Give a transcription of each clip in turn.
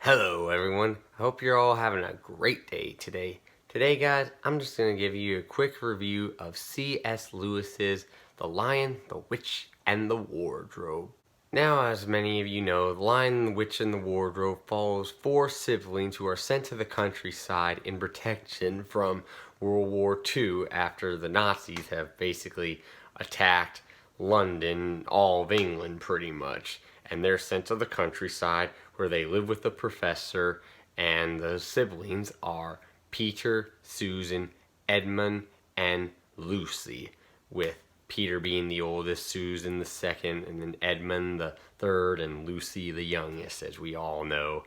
Hello everyone, I hope you're all having a great day today. Today guys, I'm just going to give you a quick review of C.S. Lewis's The Lion, the Witch, and the Wardrobe. Now, as many of you know, The Lion, the Witch, and the Wardrobe follows four siblings who are sent to the countryside in protection from World War II after the Nazis have basically attacked London, all of England pretty much. And they're sent to the countryside where they live with the professor, and the siblings are Peter, Susan, Edmund, and Lucy, with Peter being the oldest, Susan the second, and then Edmund the third, and Lucy the youngest, as we all know.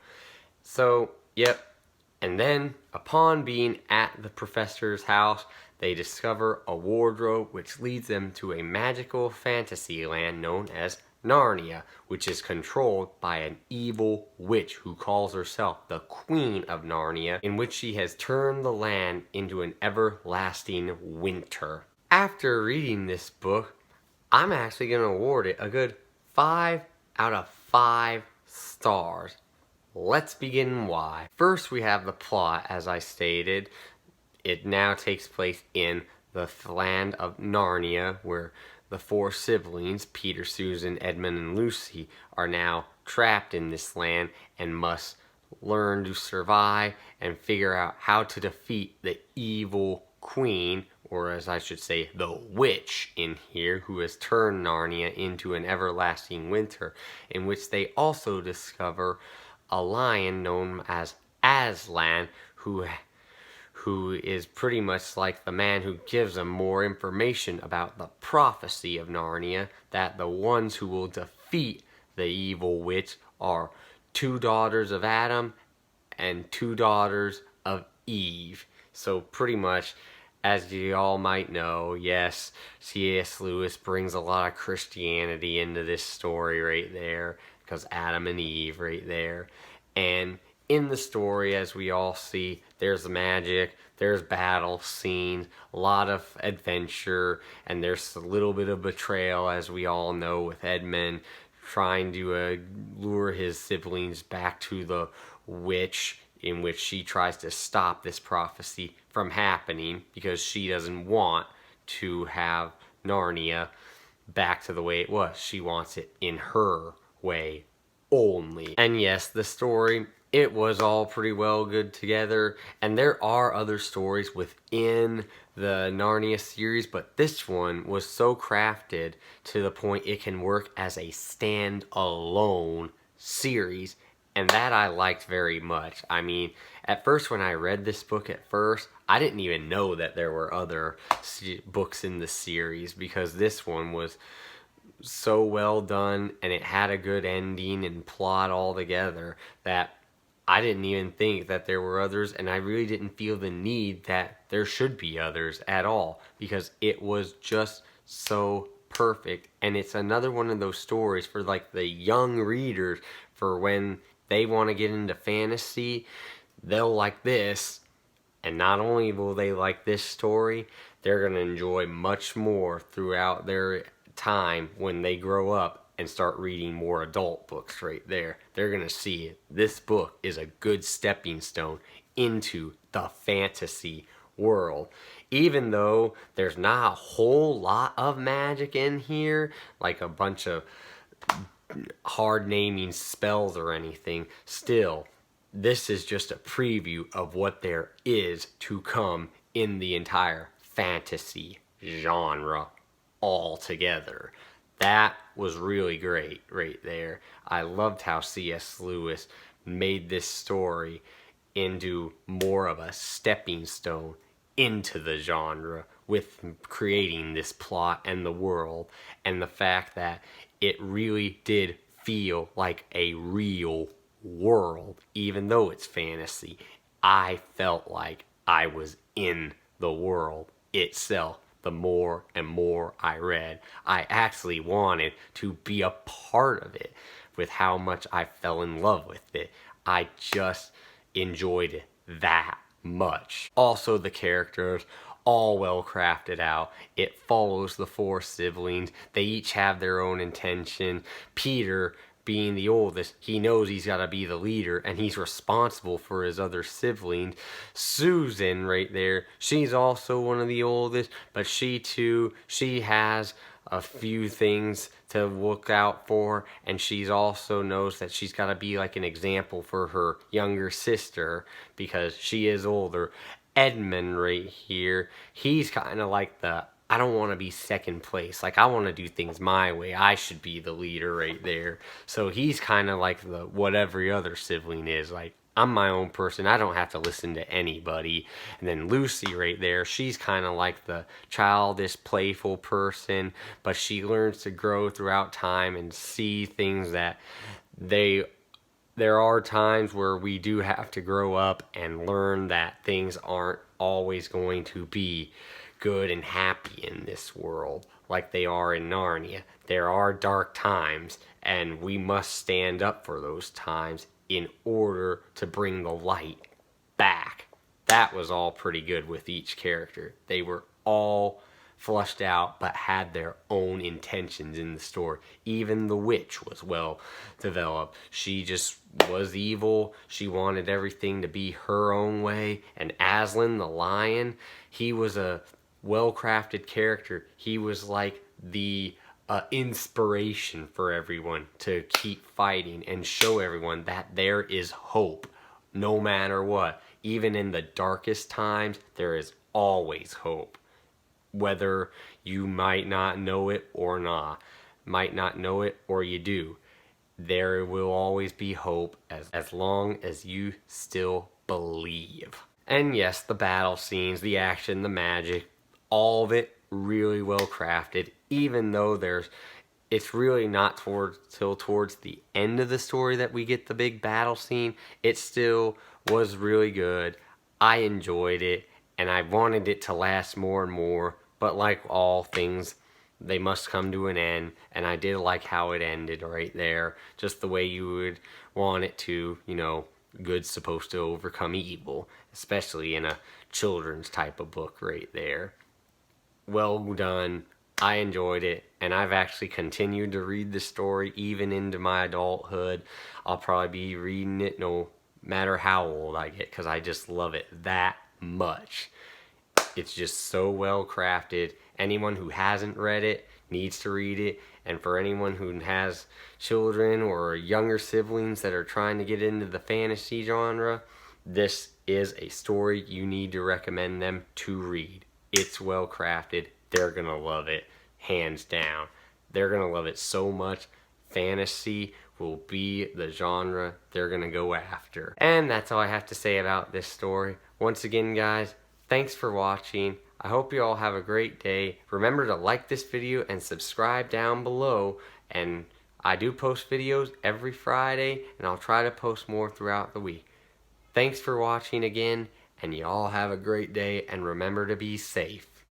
So, yep. And then, upon being at the professor's house, they discover a wardrobe which leads them to a magical fantasy land known as Narnia, which is controlled by an evil witch who calls herself the Queen of Narnia, in which she has turned the land into an everlasting winter. After reading this book, I'm actually going to award it a good 5 out of 5 stars. Let's begin why. First, we have the plot, as I stated. It now takes place in the land of Narnia, where the four siblings, Peter, Susan, Edmund, and Lucy, are now trapped in this land and must learn to survive and figure out how to defeat the evil queen, or as I should say, the witch in here, who has turned Narnia into an everlasting winter, in which they also discover a lion known as Aslan, who is pretty much like the man who gives them more information about the prophecy of Narnia, that the ones who will defeat the evil witch are 2 daughters of Adam and 2 daughters of Eve. So pretty much, as you all might know, yes, C.S. Lewis brings a lot of Christianity into this story right there, because Adam and Eve right there. And in the story, as we all see, there's magic, there's battle scenes, a lot of adventure, and there's a little bit of betrayal, as we all know, with Edmund trying to lure his siblings back to the witch, in which she tries to stop this prophecy from happening because she doesn't want to have Narnia back to the way it was. She wants it in her way only. And yes, the story, it was all pretty well good together, and there are other stories within the Narnia series, but this one was so crafted to the point it can work as a stand-alone series, and that I liked very much. I mean, at first when I read this book I didn't even know that there were other books in the series, because this one was so well done and it had a good ending and plot all together that I didn't even think that there were others, and I really didn't feel the need that there should be others at all, because it was just so perfect. And it's another one of those stories for like the young readers, for when they want to get into fantasy, they'll like this. And not only will they like this story, they're going to enjoy much more throughout their time when they grow up and start reading more adult books right there. They're going to see this book is a good stepping stone into the fantasy world. Even though there's not a whole lot of magic in here, like a bunch of hard naming spells or anything, still, this is just a preview of what there is to come in the entire fantasy genre altogether. That was really great right there. I loved how C.S. Lewis made this story into more of a stepping stone into the genre, with creating this plot and the world, and the fact that it really did feel like a real world. Even though it's fantasy, I felt like I was in the world itself. The more and more I read, I actually wanted to be a part of it, with how much I fell in love with it. I just enjoyed it that much. Also, the characters, all well crafted out. It follows the four siblings. They each have their own intention. Peter being the oldest, he knows he's got to be the leader, and he's responsible for his other siblings. Susan right there, she's also one of the oldest, but she too, she has a few things to look out for, and she's also knows that she's got to be like an example for her younger sister because she is older. Edmund right here, he's kind of like the I don't want to be second place. Like, I want to do things my way. I should be the leader right there. So he's kind of like the what every other sibling is. Like, I'm my own person. I don't have to listen to anybody. And then Lucy right there, she's kind of like the childish, playful person, but she learns to grow throughout time and see things that there are times where we do have to grow up and learn that things aren't always going to be good and happy in this world like they are in Narnia. There are dark times, and we must stand up for those times in order to bring the light back. That was all pretty good with each character. They were all flushed out but had their own intentions in the story. Even the witch was well developed. She just was evil. She wanted everything to be her own way. And Aslan the lion, he was a well-crafted character. He was like the inspiration for everyone to keep fighting and show everyone that there is hope no matter what. Even in the darkest times, there is always hope. Whether you might not know it or not, might not know it or you do, there will always be hope as long as you still believe. And yes, the battle scenes, the action, the magic, all of it really well crafted, even though it's really not till towards the end of the story that we get the big battle scene. It still was really good. I enjoyed it, and I wanted it to last more and more, but like all things, they must come to an end, and I did like how it ended right there, just the way you would want it to. Good's supposed to overcome evil, especially in a children's type of book right there. Well done. I enjoyed it, and I've actually continued to read the story even into my adulthood. I'll probably be reading it no matter how old I get because I just love it that much. It's just so well crafted. Anyone who hasn't read it needs to read it, and for anyone who has children or younger siblings that are trying to get into the fantasy genre, this is a story you need to recommend them to read. It's well crafted. They're going to love it, hands down. They're going to love it so much. Fantasy will be the genre they're going to go after. And that's all I have to say about this story. Once again, guys, thanks for watching. I hope you all have a great day. Remember to like this video and subscribe down below. And I do post videos every Friday, and I'll try to post more throughout the week. Thanks for watching again, and you all have a great day, and remember to be safe.